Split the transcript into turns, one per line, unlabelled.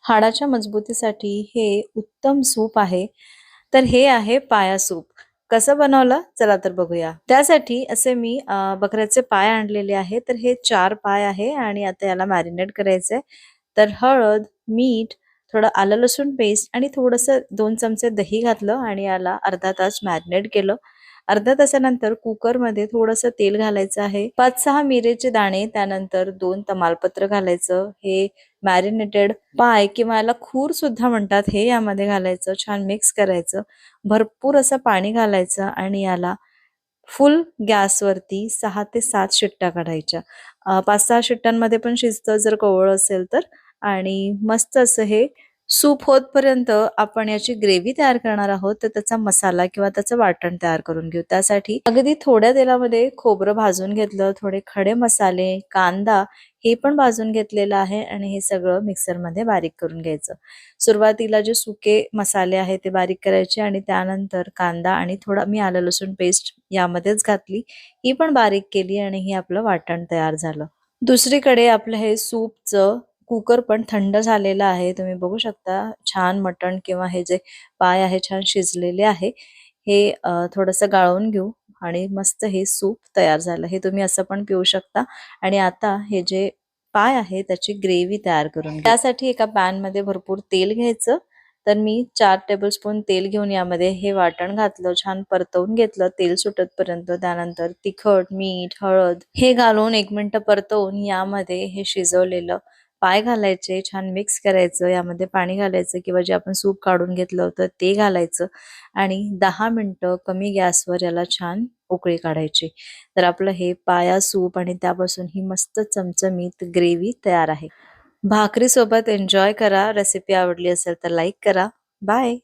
हाडाच्या मजबूतीसाठी हे उत्तम सूप आहे. तर हे आहे पाया सूप. कसं बनवलं? चला तर बघूया. त्यासाठी असे मी बकऱ्याचे पाय आणलेले आहे. तर हे 4 पाय आहे आणि आता याला मॅरिनेट करायचंय. तर हळद, मीठ, थोडं आलं लसूण पेस्ट आणि थोडंसं 2 चमचे दही घातलं आणि याला अर्धा तास मॅरिनेट केलं. अर्ध्या तासानंतर कुकरमध्ये थोडंसं तेल घालायचं आहे. 5-6 मिरेचे दाणे, त्यानंतर 2 तमालपत्र घालायचं. हे मॅरिनेटेड पाय किंवा याला खूर सुद्धा म्हणतात, हे यामध्ये घालायचं. छान मिक्स करायचं. भरपूर असं पाणी घालायचं आणि याला फुल गॅसवरती 6 ते 7 शिट्ट्या काढायच्या. 5-6 शिट्ट्यांमध्ये पण शिजतं जर कोवळं असेल तर. आणि मस्त असं हे सूप होतपर्यंत आपण याची ग्रेव्ही तयार करणार आहोत. तर त्याचा मसाला किंवा त्याचं वाटण तयार करून घेऊ. त्यासाठी अगदी थोड्या तेलामध्ये खोबरं भाजून घेतलं, थोडे खडे मसाले, कांदा हे पण भाजून घेतलेलं आहे आणि हे सगळं मिक्सरमध्ये बारीक करून घ्यायचं. सुरुवातीला जे सुके मसाले आहेत ते बारीक करायचे आणि त्यानंतर कांदा आणि थोडा मी आलं लसूण पेस्ट यामध्येच घातली. ही पण बारीक केली आणि हे आपलं वाटण तयार झालं. दुसरीकडे आपलं हे सूपचं कुकर पण थंड झालेलं आहे. तुम्ही बघू शकता छान मटण किंवा हे जे पाय आहे छान शिजलेले आहे. हे थोडंसं गाळून घेऊ आणि मस्त हे सूप तयार झालं. हे तुम्ही असं पण पिऊ शकता. आणि आता हे जे पाय आहे त्याची ग्रेव्ही तयार करून घेऊ. त्यासाठी एका पॅन मध्ये भरपूर तेल घ्यायचं. तर मी 4 टेबलस्पून तेल घेऊन यामध्ये हे वाटण घातलं, छान परतवून घेतलं तेल सुटतपर्यंत. त्यानंतर तिखट, मीठ, हळद हे घालून 1 मिनिट परतवून यामध्ये हे शिजवलेलं पाय घालायचे, छान मिक्स करायचं. यामध्ये पाणी घालायचं किंवा जे आपण सूप काढून घेतलं होतं ते घालायचं आणि 10 मिनिटं कमी गॅसवर याला छान उकळी काढायची. तर आपलं हे पाया सूप आणि त्यापासून ही मस्त चमचमीत ग्रेव्ही तयार आहे. भाकरी सोबत एन्जॉय करा. रेसिपी आवडली असेल तर लाईक करा. बाय.